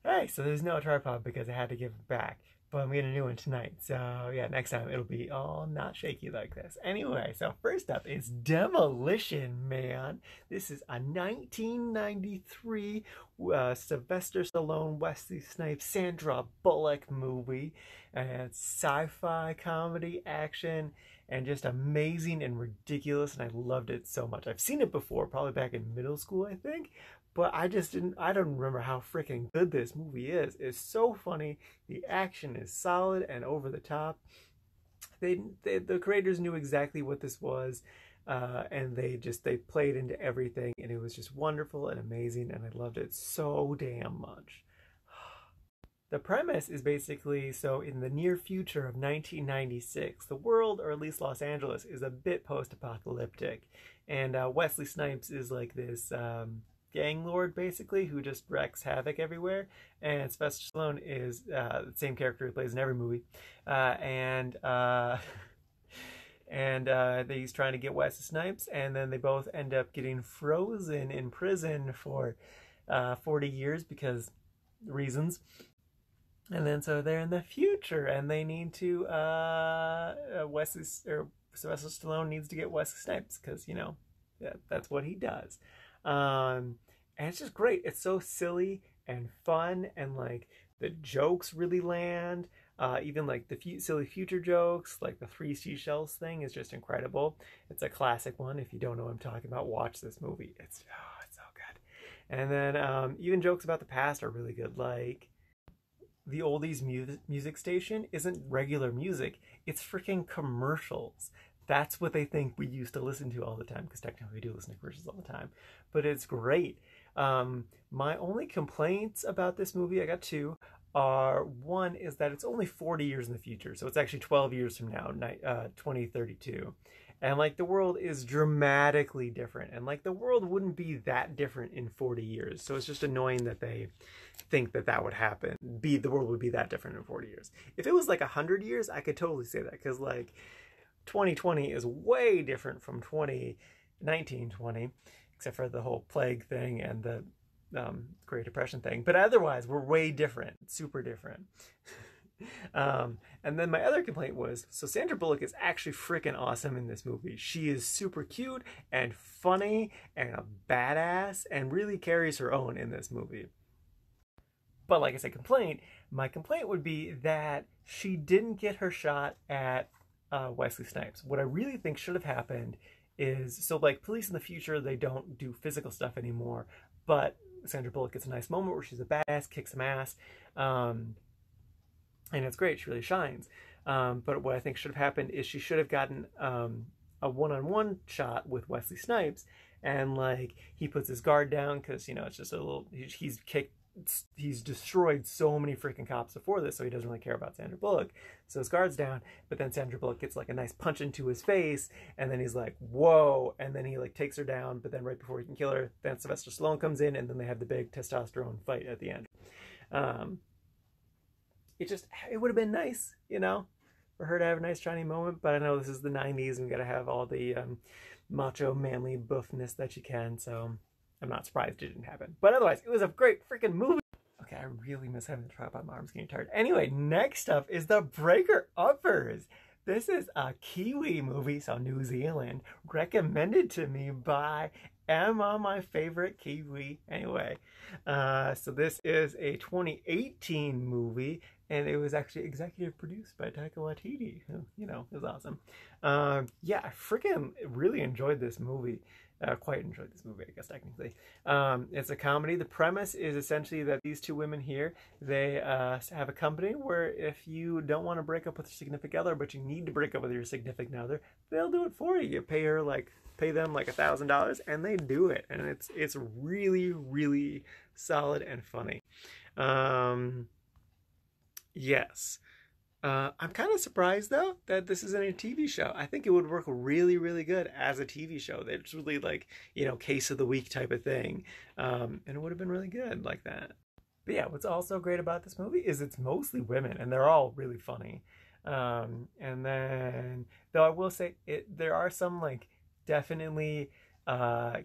Hey, so there's no tripod because I had to give it back. But I'm getting a new one tonight. So yeah, next time it'll be all not shaky like this. Anyway, so first up is Demolition Man. This is a 1993 Sylvester Stallone, Wesley Snipes, Sandra Bullock movie. And it's sci-fi, comedy, action, and just amazing and ridiculous. And I loved it so much. I've seen it before, probably back in middle school, I think. But I don't remember how freaking good this movie is. It's so funny. The action is solid and over the top. The creators knew exactly what this was, and they played into everything, and it was just wonderful and amazing, and I loved it so damn much. The premise is basically so in the near future of 1996, the world, or at least Los Angeles, is a bit post-apocalyptic, and Wesley Snipes is like this gang lord basically who just wreaks havoc everywhere, and Sylvester Stallone is the same character he plays in every movie, and he's trying to get Wesley Snipes, and then they both end up getting frozen in prison for 40 years because reasons. And then so they're in the future, and they need to Sylvester Stallone needs to get Wesley Snipes because that's what he does. And it's just great. It's so silly and fun, and like the jokes really land. Even like the silly future jokes, like the three seashells thing, is just incredible. It's a classic one. If you don't know what I'm talking about, watch this movie. It's so good. And then even jokes about the past are really good, like the oldies music station isn't regular music, it's freaking commercials. That's what they think we used to listen to all the time, because technically we do listen to commercials all the time. But it's great. My only complaints about this movie, I got two, are one is that it's only 40 years in the future. So it's actually 12 years from now, 2032. And like the world is dramatically different. And like the world wouldn't be that different in 40 years. So it's just annoying that they think that that would happen. The world would be that different in 40 years. If it was like 100 years, I could totally say that. Because like 2020 is way different from 1920, except for the whole plague thing and the Great Depression thing. But otherwise, we're way different, super different. And then my other complaint was, so Sandra Bullock is actually freaking awesome in this movie. She is super cute and funny and a badass and really carries her own in this movie. But like I said, my complaint would be that she didn't get her shot at Wesley Snipes. What I really think should have happened is, so like police in the future, they don't do physical stuff anymore, but Sandra Bullock gets a nice moment where she's a badass, kicks some ass, and it's great. She really shines. But what I think should have happened is she should have gotten a one-on-one shot with Wesley Snipes, and like he puts his guard down because it's just a little. He's destroyed so many freaking cops before this, so he doesn't really care about Sandra Bullock. So his guard's down, but then Sandra Bullock gets like a nice punch into his face, and then he's like, whoa, and then he like takes her down, but then right before he can kill her, then Sylvester Stallone comes in, and then they have the big testosterone fight at the end. It would have been nice, for her to have a nice shiny moment, but I know this is the 90s, and we gotta have all the macho, manly buffness that you can, so I'm not surprised it didn't happen. But otherwise, it was a great freaking movie. Okay, I really miss having to try about my arms getting tired. Anyway, next up is The Breaker Uppers. This is a Kiwi movie, so New Zealand, recommended to me by Emma, my favorite Kiwi. Anyway, so this is a 2018 movie, and it was actually executive produced by Taika Waititi, who, is awesome. Yeah, I freaking really enjoyed this movie. Quite enjoyed this movie, I guess, technically. It's a comedy. The premise is essentially that these two women here, they have a company where if you don't want to break up with your significant other, but you need to break up with your significant other, they'll do it for you. You pay them like $1,000, and they do it. And it's really, really solid and funny. Yes. I'm kind of surprised though that this isn't a TV show. I think it would work really, really good as a TV show. It's really like, case of the week type of thing. And it would have been really good like that. But yeah, what's also great about this movie is it's mostly women, and they're all really funny. And then, though I will say, there are some like definitely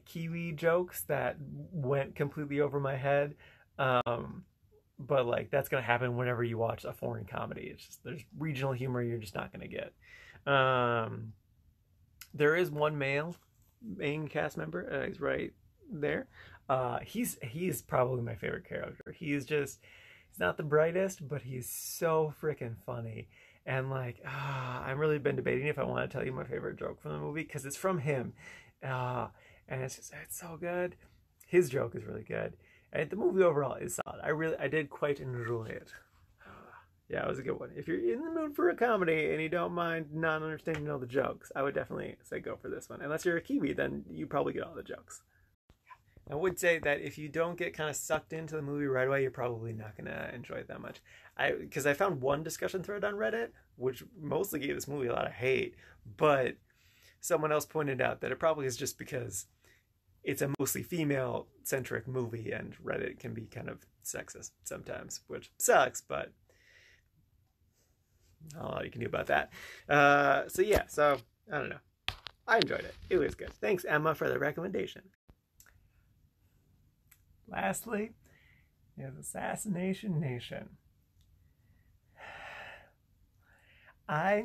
Kiwi jokes that went completely over my head. but like that's gonna happen whenever you watch a foreign comedy. It's just there's regional humor you're just not gonna get. Um, there is one male main cast member. He's right there. He's probably my favorite character. He's not the brightest, but he's so freaking funny. And like, I've really been debating if I want to tell you my favorite joke from the movie because it's from him, uh, and it's so good. His joke is really good, and the movie overall is solid. I did quite enjoy it. Yeah, it was a good one. If you're in the mood for a comedy and you don't mind not understanding all the jokes, I would definitely say go for this one. Unless you're a Kiwi, then you probably get all the jokes. I would say that if you don't get kind of sucked into the movie right away, you're probably not going to enjoy it that much. Because I found one discussion thread on Reddit, which mostly gave this movie a lot of hate, but someone else pointed out that it probably is just because it's a mostly female-centric movie and Reddit can be kind of sexist sometimes, which sucks, but not a lot you can do about that. So I don't know. I enjoyed it. It was good. Thanks, Emma, for the recommendation. Lastly, is Assassination Nation. I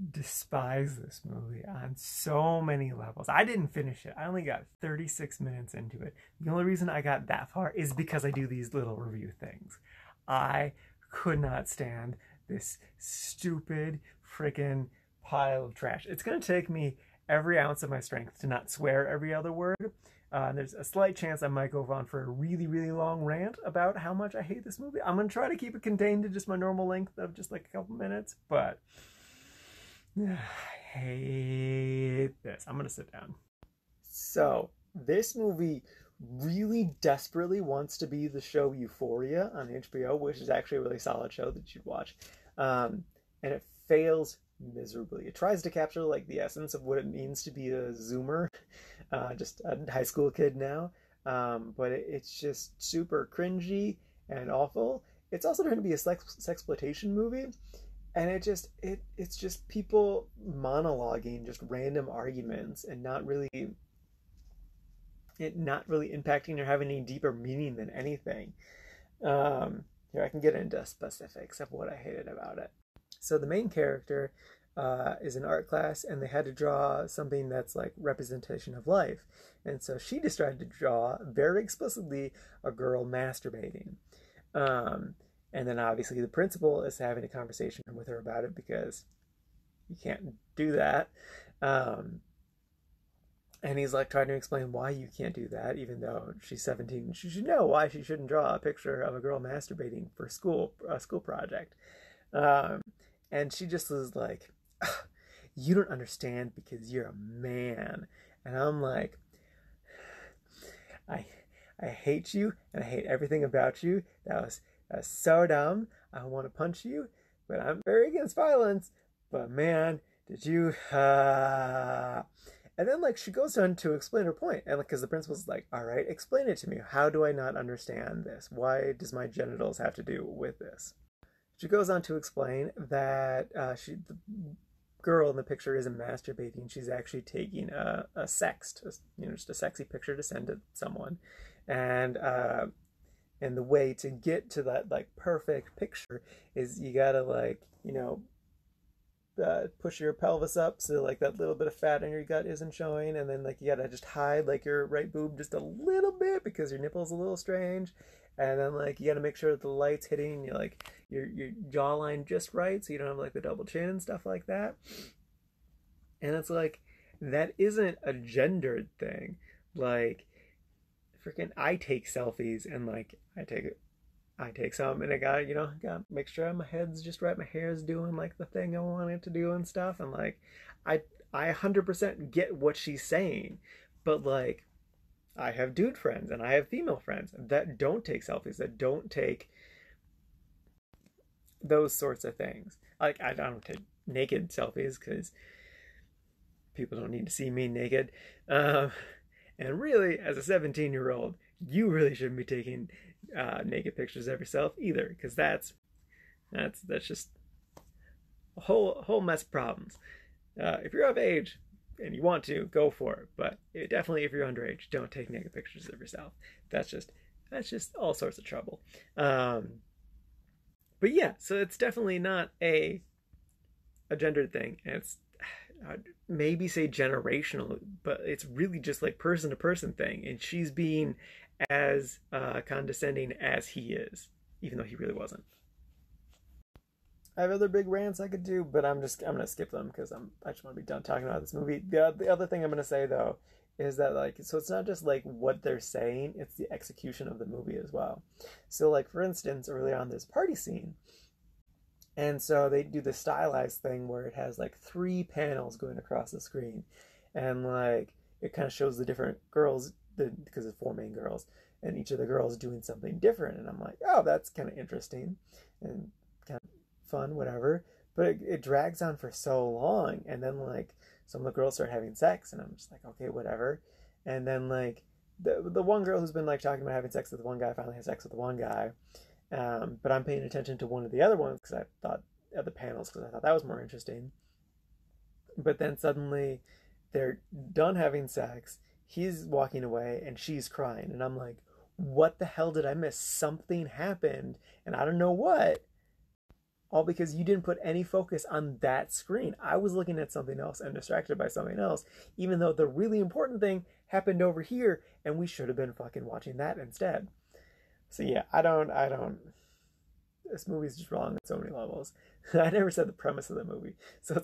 despise this movie on so many levels. I didn't finish it. I only got 36 minutes into it. The only reason I got that far is because I do these little review things. I could not stand this stupid freaking pile of trash. It's going to take me every ounce of my strength to not swear every other word. There's a slight chance I might go on for a really, really long rant about how much I hate this movie. I'm going to try to keep it contained to just my normal length of just like a couple minutes, but I hate this. I'm going to sit down. So, this movie really desperately wants to be the show Euphoria on HBO, which is actually a really solid show that you should watch. And it fails miserably. It tries to capture like the essence of what it means to be a Zoomer, just a high school kid now. But it's just super cringy and awful. It's also trying to be a sexploitation movie, and it's just people monologuing just random arguments and not really impacting or having any deeper meaning than anything. Here I can get into specifics of what I hated about it. So the main character is in art class, and they had to draw something that's like representation of life. And so she decided to draw very explicitly a girl masturbating. And then obviously the principal is having a conversation with her about it because you can't do that. And he's like trying to explain why you can't do that, even though she's 17. She should know why she shouldn't draw a picture of a girl masturbating for a school project. And she just was like, you don't understand because you're a man. And I'm like, I hate you and I hate everything about you. That was so dumb. I want to punch you, but I'm very against violence. But man, did you... And then, like, she goes on to explain her point. And, like, because the principal's like, all right, explain it to me. How do I not understand this? Why does my genitals have to do with this? She goes on to explain that the girl in the picture isn't masturbating. She's actually taking a sext, just a sexy picture to send to someone. And the way to get to that, like, perfect picture is you gotta, like, push your pelvis up so like that little bit of fat in your gut isn't showing, and then like you gotta just hide like your right boob just a little bit because your nipple's a little strange, and then like you gotta make sure that the light's hitting your jawline just right so you don't have like the double chin and stuff like that. And it's like, that isn't a gendered thing. Like, freaking I take selfies and like I take some and I gotta make sure my head's just right, my hair's doing like the thing I want it to do and stuff. And like, I 100% get what she's saying, but like, I have dude friends and I have female friends that don't take selfies, that don't take those sorts of things. Like, I don't take naked selfies because people don't need to see me naked. And really, as a 17-year-old, you really shouldn't be taking naked pictures of yourself either, because that's just a whole mess of problems. If you're of age and you want to, go for it, but definitely if you're underage, don't take naked pictures of yourself. That's just that's just all sorts of trouble. But yeah, so it's definitely not a gendered thing. And it's, I'd maybe say generational, but it's really just like person to person thing. And she's being as condescending as he is, even though he really wasn't. I have other big rants I could do, but I'm gonna skip them because I just want to be done talking about this movie. The other thing I'm gonna say though is that like so it's not just like what they're saying, it's the execution of the movie as well. So like for instance, early on this party scene, and so they do the stylized thing where it has like three panels going across the screen, and like it kind of shows the different girls, because it's four main girls, and each of the girls doing something different, and I'm like, oh, that's kind of interesting and kind of fun, whatever. But it drags on for so long, and then like some of the girls start having sex, and I'm just like, okay, whatever. And then like the one girl who's been like talking about having sex with the one guy finally has sex with the one guy, but I'm paying attention to one of the other ones because I thought at the panels because I thought that was more interesting. But then suddenly they're done having sex. He's walking away and she's crying, and I'm like, what the hell did I miss? Something happened, and I don't know what. All because you didn't put any focus on that screen. I was looking at something else and distracted by something else, even though the really important thing happened over here, and we should have been fucking watching that instead. So yeah, I don't. This movie's just wrong on so many levels. I never said the premise of the movie. So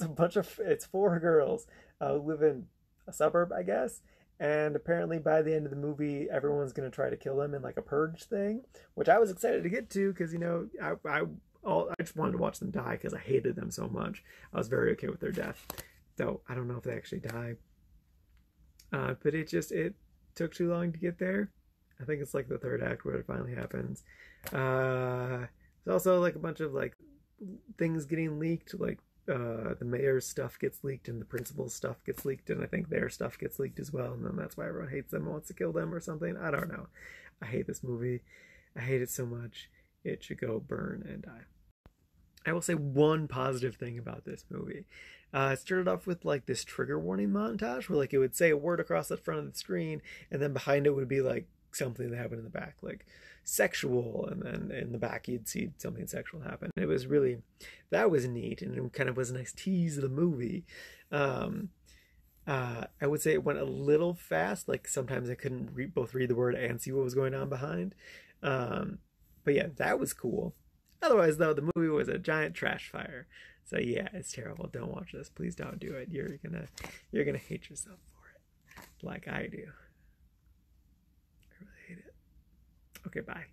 it's four girls who live in a suburb, I guess. And apparently by the end of the movie, everyone's going to try to kill them in like a purge thing, which I was excited to get to because, you know, I just wanted to watch them die because I hated them so much. I was very okay with their death. Though I don't know if they actually die. But it took too long to get there. I think it's like the third act where it finally happens. There's also like a bunch of like things getting leaked, like the mayor's stuff gets leaked and the principal's stuff gets leaked, and I think their stuff gets leaked as well, and then that's why everyone hates them and wants to kill them or something. I don't know. I hate this movie. I hate it so much. It should go burn and die. I will say one positive thing about this movie. It started off with like this trigger warning montage where like it would say a word across the front of the screen, and then behind it would be like something that happened in the back, like sexual, and then in the back you'd see something sexual happen. It was really, that was neat, and it kind of was a nice tease of the movie. I would say it went a little fast, like sometimes I couldn't both read the word and see what was going on behind. But yeah, that was cool. Otherwise though, the movie was a giant trash fire. So yeah, it's terrible. Don't watch this. Please don't do it. You're gonna hate yourself for it, like I do. I really hate it. Okay, bye.